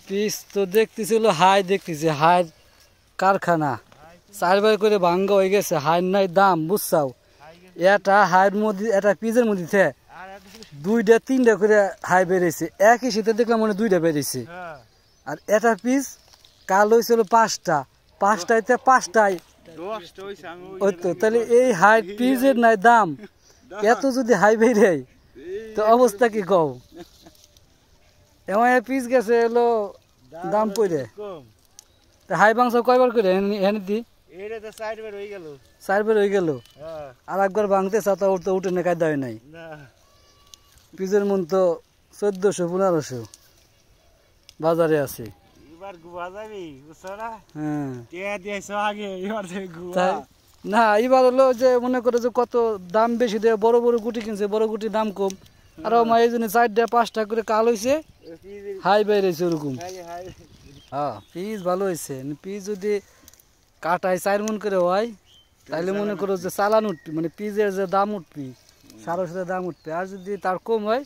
piece তো দেখতেছিল high দেখতেছি high কারখানা 4 বার করে ভাঙ্গা হয়ে গেছে হাই নাই দাম বুঝছাও এটা হাইয়ের মধ্যে এটা পিজের মধ্যে দুইটা তিনটা করে হাই বেরিয়েছে একই শীতে দেখলাম মনে দুইটা বেরিয়েছে আর এটা পিস কাল হয়েছিল পাঁচটাইতে পাঁচটায় ওই তো তাহলে এই হাই পিজের নাই দাম এত যদি হাই বেরিয়ে তো অবস্থা কি কও এমন পিস গেছে এলো দাম পড়ে হাই বাংশ কয়বার করে এনে দি 4 বার হয়ে গেল আর একবার ভাঙতে চাতা উঠতে উঠে না কায়দা হয় নাই পিজের মন তো 1400-1500 বাজারে আছে না এবার হলো যে মনে করে যে কত দাম বেশি দেয় বড় বড় গুটি কিনছে বড় গুটি দাম কম আর আমার এই জন্য 4টা-5টা করে কাল হয়েছে হাই বাইরেছে ওরকম হ্যাঁ পিস ভালো হয়েছে পিস যদি কাটায় 4 মন করে হয় তাহলে মনে করো যে চালান উঠবি মানে পিজের যে দাম উঠবি সারো সাথে দাম উঠবে আর যদি তার কম হয়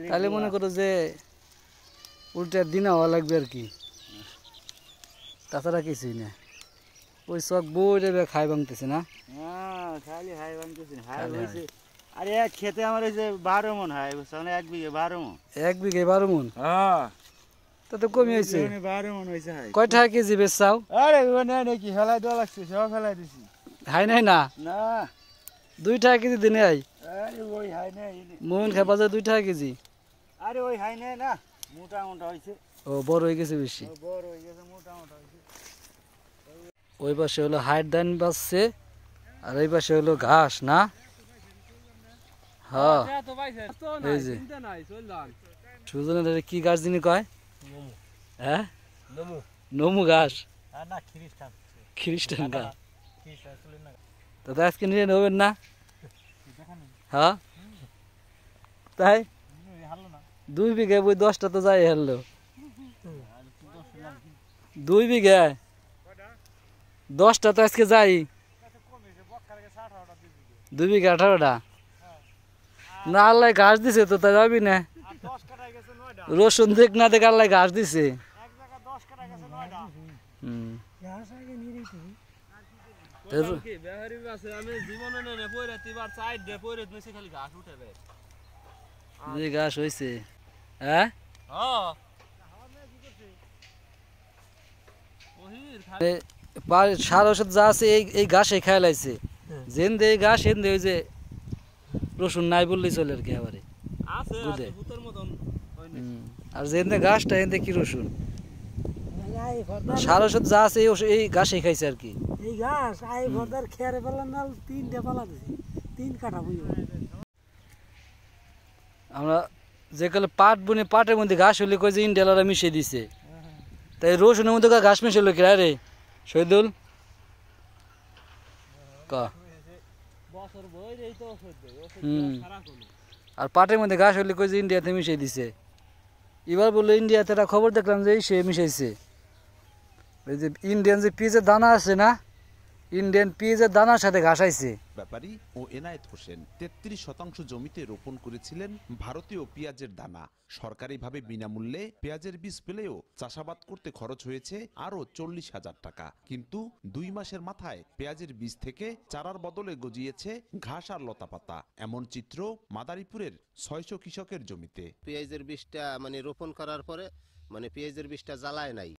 তাহলে মনে করো যে উল্টে দিনা হওয়া লাগবে আর কি তাছাড়া কিছুই না ওই চক বই রেবে খাই ভাঙতেছে না খালি হাই ভাঙতেছে আরে এক খেতে আমার হয়েছে 12 মন হাই বুঝছো 1 বিঘে 12 মন 1 বিঘে 12 মন তা তো কমই হয়েছে 12 মন হয়েছে হাই কয় টাকা কেজি বেচাও আরে নাকি ফেলাই দেওয়া লাগছে সব ফেলাই দিছি হাই নাই না 2 টাকা কেজি দিনে আই আরে ওই হাই নাই মন খাবা যায় 2 টাকা কেজি আরে ওই হাই নাই না মোটা মোটা হইছে ও বড় হয়ে গেছে বেশি বড় হয়ে গেছে মোটা মোটা হইছে ওই পাশে হলো হাইট ধান বাজছে আর এই পাশে হলো ঘাস না হ্যাঁ এই যে সুজনের কি গাছ যিনি কয় হ্যাঁ নমু ঘাস খ্রিস্টান গাছ তো আজকে নিয়ে নেবেন না হ্যাঁ তাই 2 বিঘে বই 10টা তো যাই হারলো 2 বিঘে 10টা তো আজকে যাই 2 বিঘে 18টা না আল্লাহ ঘাস দিছে তো তাই যাবি না রসুন দেখ না দেখ আল্লাহ ঘাস দিছে ঘাস হয়েছে হ্যাঁ সার ওষুধ যা আছে এই ঘাসে খাই লাইছে যেন দে ঘাস হেন দে ওই যে রসুন নাই বললেই চলে আর কি এবারে আর যেন ঘাসটা হেন কি রসুন সার ওষুধ যা আছে এই ঘাসে খাইছে আর কি এই ঘাস আই ভরদার খেয়ারে পেলাম না 3 পালা দিছে 3 কাঠা বুঝো আমরা যে কালে পাট বুনে পাটের মধ্যে ঘাস হলে কই যে ইন্ডিয়ালারা মিশিয়ে দিছে তাই রসুনের মধ্যে ঘাস মিশালো কি রে শহীদুল আর পাটের মধ্যে ঘাস হলে কই যে ইন্ডিয়াতে মিশিয়ে দিছে এবার বললো ইন্ডিয়াতে একটা খবর দেখলাম যে সে মিশাইছে ওই যে ইন্ডিয়ান যে পিজের দানা আছে না ইন্ডিয়ান পিজের দানার সাথে ঘাস আইছে ব্যাপারী ও এনায়েত হোসেন 33% জমিতে রোপণ করেছিলেন ভারতীয় পেঁয়াজের দানা সরকারিভাবে বিনামূল্যে পেঁয়াজের বীজ পেলেও চাষাবাদ করতে খরচ হয়েছে আরো 40,000 টাকা কিন্তু 2 মাসের মাথায় পেঁয়াজের বীজ থেকে চারার বদলে গজিয়েছে ঘাস আর লতাপাতা এমন চিত্র মাদারীপুরের 600 কৃষকের জমিতে পেঁয়াজের বীজটা মানে রোপণ করার পরে মানে পেঁয়াজের বীজটা জ্বালায় নাই